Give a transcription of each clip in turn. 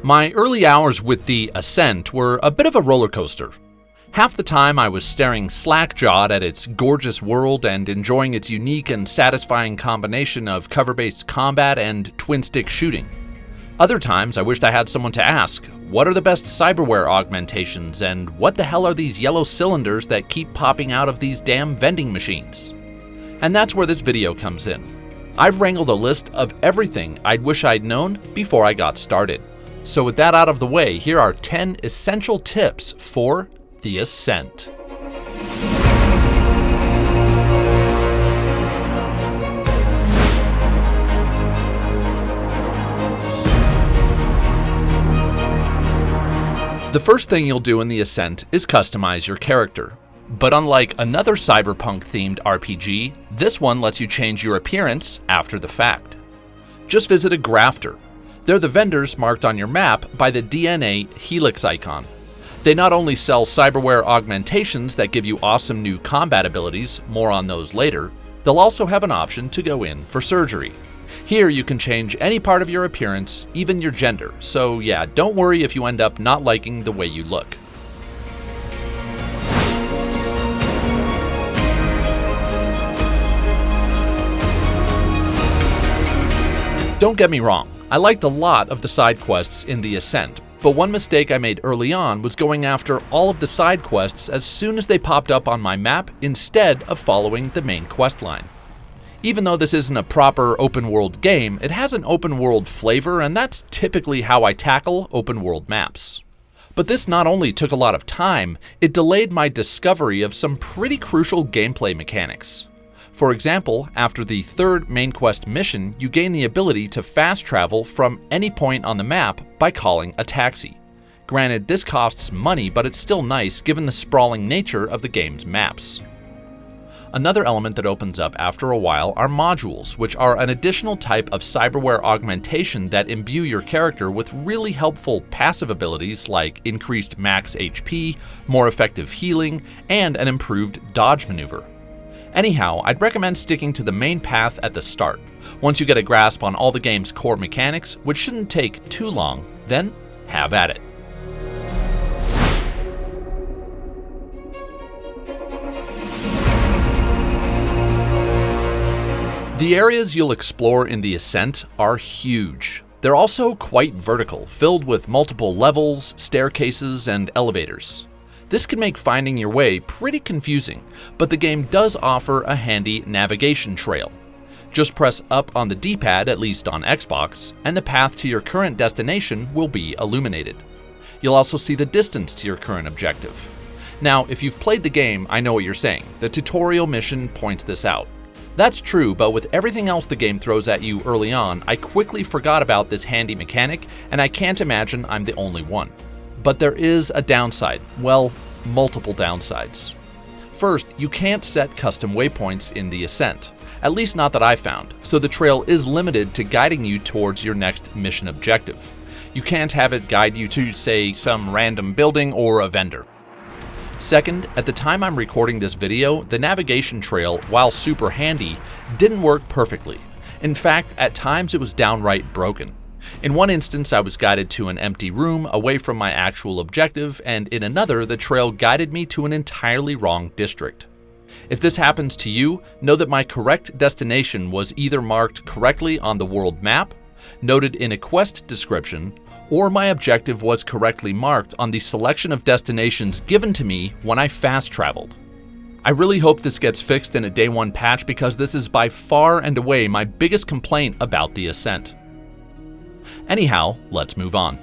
My early hours with the Ascent were a bit of a roller coaster. Half the time I was staring slack-jawed at its gorgeous world and enjoying its unique and satisfying combination of cover-based combat and twin-stick shooting. Other times I wished I had someone to ask, what are the best cyberware augmentations, and what the hell are these yellow cylinders that keep popping out of these damn vending machines? And that's where this video comes in. I've wrangled a list of everything I'd wish I'd known before I got started. So with that out of the way, here are 10 essential tips for the Ascent. The first thing you'll do in the Ascent is customize your character. But unlike another cyberpunk-themed RPG, this one lets you change your appearance after the fact. Just visit a grafter. They're the vendors marked on your map by the DNA helix icon. They not only sell cyberware augmentations that give you awesome new combat abilities, more on those later, they'll also have an option to go in for surgery. Here you can change any part of your appearance, even your gender, so yeah, don't worry if you end up not liking the way you look. Don't get me wrong, I liked a lot of the side quests in the Ascent, but one mistake I made early on was going after all of the side quests as soon as they popped up on my map instead of following the main quest line. Even though this isn't a proper open world game, it has an open world flavor, and that's typically how I tackle open world maps. But this not only took a lot of time, it delayed my discovery of some pretty crucial gameplay mechanics. For example, after the third main quest mission, you gain the ability to fast travel from any point on the map by calling a taxi. Granted, this costs money, but it's still nice given the sprawling nature of the game's maps. Another element that opens up after a while are modules, which are an additional type of cyberware augmentation that imbue your character with really helpful passive abilities like increased max HP, more effective healing, and an improved dodge maneuver. Anyhow, I'd recommend sticking to the main path at the start. Once you get a grasp on all the game's core mechanics, which shouldn't take too long, then have at it. The areas you'll explore in the Ascent are huge. They're also quite vertical, filled with multiple levels, staircases, and elevators. This can make finding your way pretty confusing, but the game does offer a handy navigation trail. Just press up on the D-pad, at least on Xbox, and the path to your current destination will be illuminated. You'll also see the distance to your current objective. Now, if you've played the game, I know what you're saying. The tutorial mission points this out. That's true, but with everything else the game throws at you early on, I quickly forgot about this handy mechanic, and I can't imagine I'm the only one. But there is a downside. Well, multiple downsides. First, you can't set custom waypoints in the Ascent, at least not that I found, so the trail is limited to guiding you towards your next mission objective. You can't have it guide you to, say, some random building or a vendor. Second, at the time I'm recording this video, the navigation trail, while super handy, didn't work perfectly. In fact, at times it was downright broken. In one instance, I was guided to an empty room away from my actual objective, and in another, the trail guided me to an entirely wrong district. If this happens to you, know that my correct destination was either marked correctly on the world map, noted in a quest description, or my objective was correctly marked on the selection of destinations given to me when I fast traveled. I really hope this gets fixed in a day one patch because this is by far and away my biggest complaint about the Ascent. Anyhow, let's move on.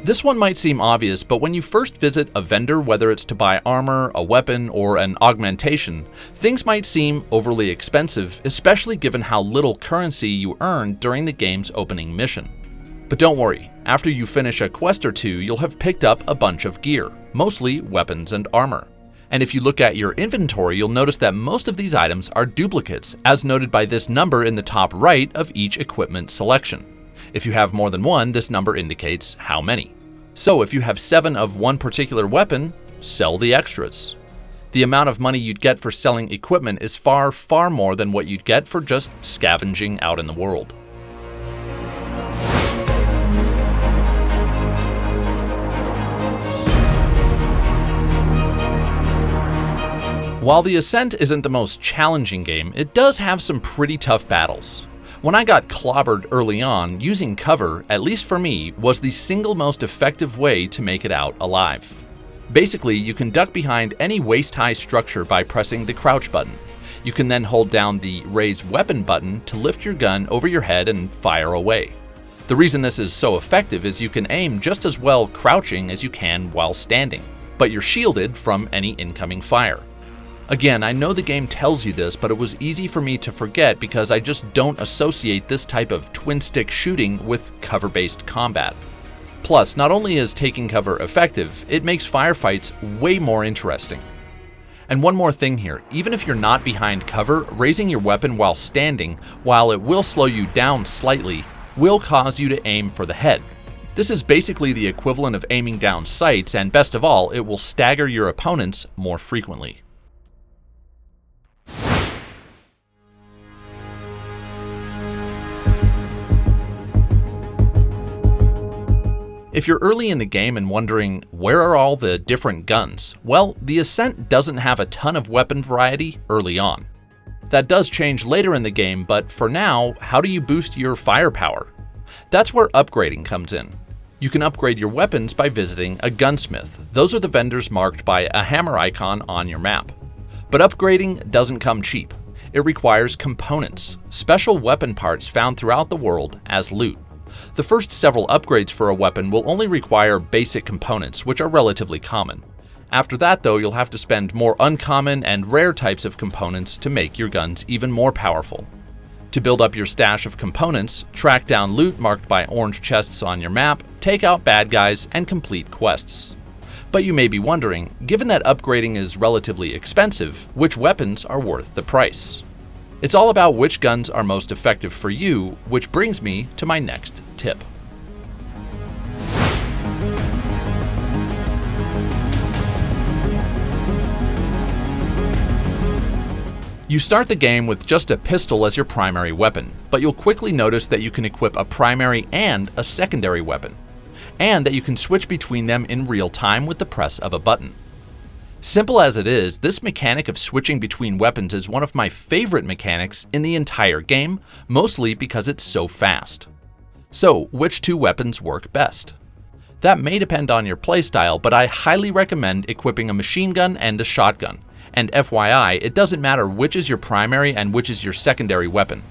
This one might seem obvious, but when you first visit a vendor, whether it's to buy armor, a weapon, or an augmentation, things might seem overly expensive, especially given how little currency you earn during the game's opening mission. But don't worry, after you finish a quest or two, you'll have picked up a bunch of gear, mostly weapons and armor. And if you look at your inventory, you'll notice that most of these items are duplicates, as noted by this number in the top right of each equipment selection. If you have more than one, this number indicates how many. So if you have 7 of one particular weapon, sell the extras. The amount of money you'd get for selling equipment is far, far more than what you'd get for just scavenging out in the world. While the Ascent isn't the most challenging game, it does have some pretty tough battles. When I got clobbered early on, using cover, at least for me, was the single most effective way to make it out alive. Basically, you can duck behind any waist-high structure by pressing the crouch button. You can then hold down the raise weapon button to lift your gun over your head and fire away. The reason this is so effective is you can aim just as well crouching as you can while standing, but you're shielded from any incoming fire. Again, I know the game tells you this, but it was easy for me to forget because I just don't associate this type of twin-stick shooting with cover-based combat. Plus, not only is taking cover effective, it makes firefights way more interesting. And one more thing here, even if you're not behind cover, raising your weapon while standing, while it will slow you down slightly, will cause you to aim for the head. This is basically the equivalent of aiming down sights, and best of all, it will stagger your opponents more frequently. If you're early in the game and wondering, where are all the different guns? Well, the Ascent doesn't have a ton of weapon variety early on. That does change later in the game, but for now, how do you boost your firepower? That's where upgrading comes in. You can upgrade your weapons by visiting a gunsmith. Those are the vendors marked by a hammer icon on your map. But upgrading doesn't come cheap. It requires components, special weapon parts found throughout the world as loot. The first several upgrades for a weapon will only require basic components, which are relatively common. After that though, you'll have to spend more uncommon and rare types of components to make your guns even more powerful. To build up your stash of components, track down loot marked by orange chests on your map, take out bad guys, and complete quests. But you may be wondering, given that upgrading is relatively expensive, which weapons are worth the price? It's all about which guns are most effective for you, which brings me to my next tip. You start the game with just a pistol as your primary weapon, but you'll quickly notice that you can equip a primary and a secondary weapon, and that you can switch between them in real time with the press of a button. Simple as it is, this mechanic of switching between weapons is one of my favorite mechanics in the entire game, mostly because it's so fast. So, which two weapons work best? That may depend on your playstyle, but I highly recommend equipping a machine gun and a shotgun. And FYI, it doesn't matter which is your primary and which is your secondary weapon.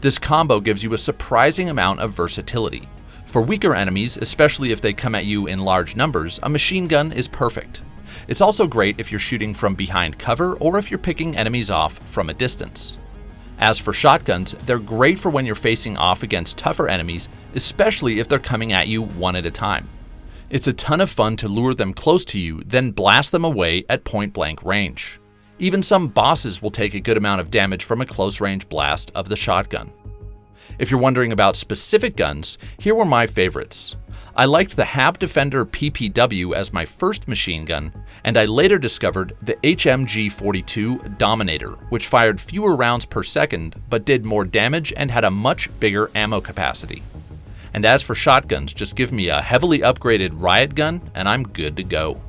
This combo gives you a surprising amount of versatility. For weaker enemies, especially if they come at you in large numbers, a machine gun is perfect. It's also great if you're shooting from behind cover or if you're picking enemies off from a distance. As for shotguns, they're great for when you're facing off against tougher enemies, especially if they're coming at you one at a time. It's a ton of fun to lure them close to you, then blast them away at point-blank range. Even some bosses will take a good amount of damage from a close-range blast of the shotgun. If you're wondering about specific guns, here were my favorites. I liked the Hab Defender PPW as my first machine gun, and I later discovered the HMG-42 Dominator, which fired fewer rounds per second but did more damage and had a much bigger ammo capacity. And as for shotguns, just give me a heavily upgraded riot gun and I'm good to go.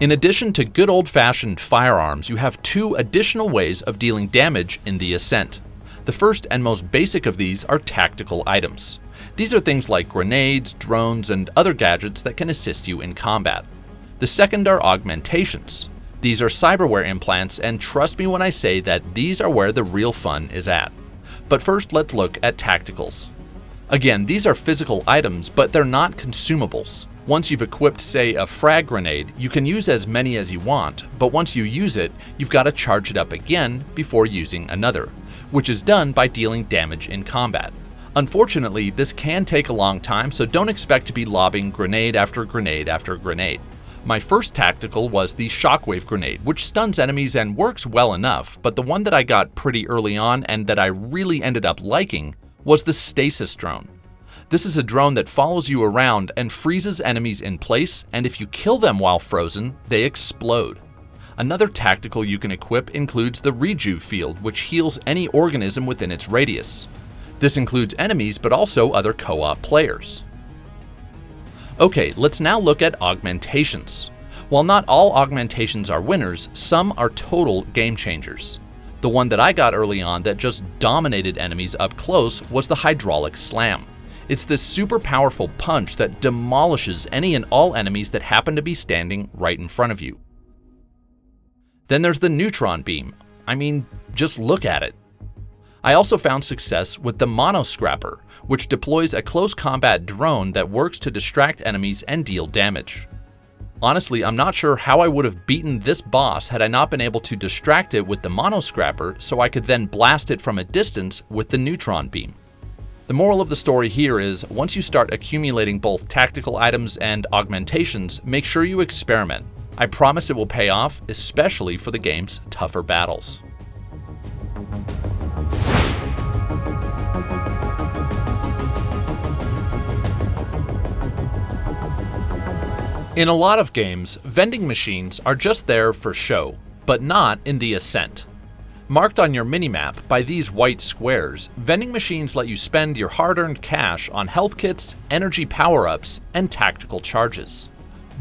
In addition to good old-fashioned firearms, you have two additional ways of dealing damage in the Ascent. The first and most basic of these are tactical items. These are things like grenades, drones, and other gadgets that can assist you in combat. The second are augmentations. These are cyberware implants, and trust me when I say that these are where the real fun is at. But first, let's look at tacticals. Again, these are physical items, but they're not consumables. Once you've equipped, say, a frag grenade, you can use as many as you want, but once you use it, you've got to charge it up again before using another, which is done by dealing damage in combat. Unfortunately, this can take a long time, so don't expect to be lobbing grenade after grenade after grenade. My first tactical was the shockwave grenade, which stuns enemies and works well enough, but the one that I got pretty early on and that I really ended up liking was the stasis drone. This is a drone that follows you around and freezes enemies in place, and if you kill them while frozen, they explode. Another tactical you can equip includes the rejuve field, which heals any organism within its radius. This includes enemies, but also other co-op players. Okay, let's now look at augmentations. While not all augmentations are winners, some are total game changers. The one that I got early on that just dominated enemies up close was the hydraulic slam. It's this super powerful punch that demolishes any and all enemies that happen to be standing right in front of you. Then there's the neutron beam. I mean, just look at it. I also found success with the mono scrapper, which deploys a close combat drone that works to distract enemies and deal damage. Honestly, I'm not sure how I would have beaten this boss had I not been able to distract it with the mono scrapper so I could then blast it from a distance with the neutron beam. The moral of the story here is, once you start accumulating both tactical items and augmentations, make sure you experiment. I promise it will pay off, especially for the game's tougher battles. In a lot of games, vending machines are just there for show, but not in the Ascent. Marked on your minimap by these white squares, vending machines let you spend your hard-earned cash on health kits, energy power-ups, and tactical charges.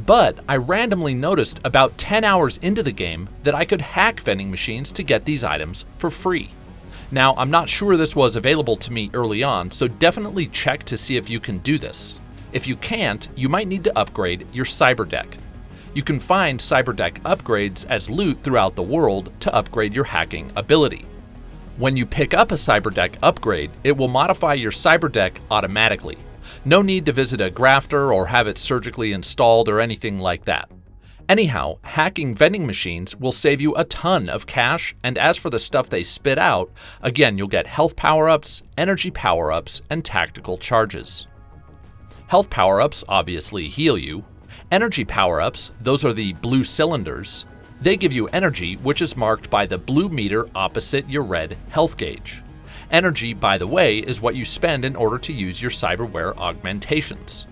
But I randomly noticed about 10 hours into the game that I could hack vending machines to get these items for free. Now, I'm not sure this was available to me early on, so definitely check to see if you can do this. If you can't, you might need to upgrade your cyber deck. You can find cyber deck upgrades as loot throughout the world to upgrade your hacking ability. When you pick up a cyber deck upgrade, it will modify your cyber deck automatically. No need to visit a grafter or have it surgically installed or anything like that. Anyhow, hacking vending machines will save you a ton of cash, and as for the stuff they spit out, again, you'll get health power-ups, energy power-ups, and tactical charges. Health power-ups obviously heal you. Energy power-ups, those are the blue cylinders. They give you energy, which is marked by the blue meter opposite your red health gauge. Energy, by the way, is what you spend in order to use your cyberware augmentations.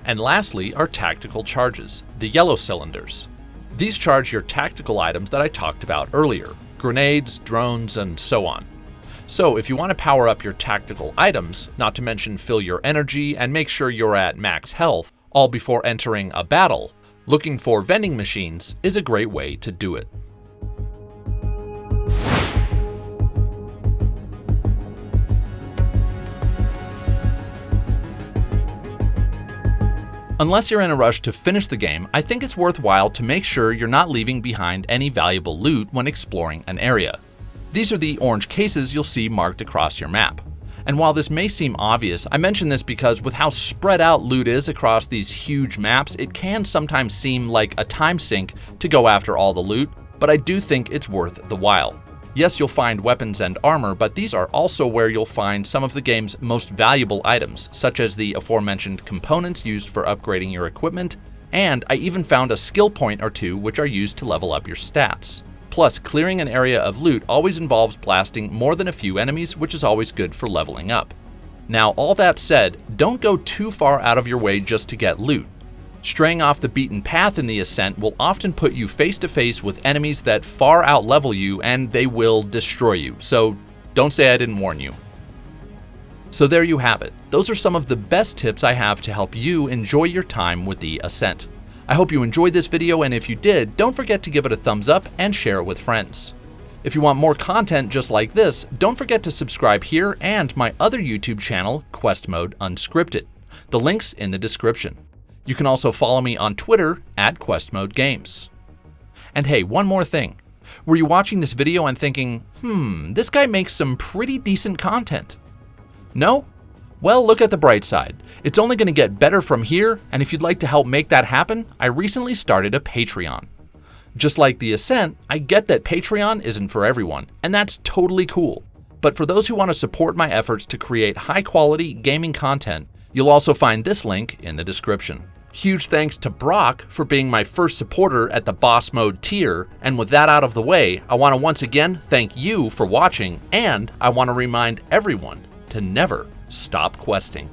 And lastly are tactical charges, the yellow cylinders. These charge your tactical items that I talked about earlier, grenades, drones, and so on. So if you want to power up your tactical items, not to mention fill your energy and make sure you're at max health, all before entering a battle, looking for vending machines is a great way to do it. Unless you're in a rush to finish the game, I think it's worthwhile to make sure you're not leaving behind any valuable loot when exploring an area. These are the orange cases you'll see marked across your map. And while this may seem obvious, I mention this because with how spread out loot is across these huge maps, it can sometimes seem like a time sink to go after all the loot, but I do think it's worth the while. Yes, you'll find weapons and armor, but these are also where you'll find some of the game's most valuable items, such as the aforementioned components used for upgrading your equipment, and I even found a skill point or two which are used to level up your stats. Plus, clearing an area of loot always involves blasting more than a few enemies, which is always good for leveling up. Now, all that said, don't go too far out of your way just to get loot. Straying off the beaten path in the Ascent will often put you face to face with enemies that far outlevel you, and they will destroy you, so don't say I didn't warn you. So there you have it. Those are some of the best tips I have to help you enjoy your time with the Ascent. I hope you enjoyed this video, and if you did, don't forget to give it a thumbs up and share it with friends. If you want more content just like this, don't forget to subscribe here and my other YouTube channel, Quest Mode Unscripted. The link's in the description. You can also follow me on Twitter at Quest Mode Games. And hey, one more thing. Were you watching this video and thinking, this guy makes some pretty decent content? No? Well, look at the bright side. It's only going to get better from here, and if you'd like to help make that happen, I recently started a Patreon. Just like the Ascent, I get that Patreon isn't for everyone, and that's totally cool. But for those who want to support my efforts to create high-quality gaming content, you'll also find this link in the description. Huge thanks to Brock for being my first supporter at the Boss Mode tier, and with that out of the way, I want to once again thank you for watching, and I want to remind everyone to never stop questing.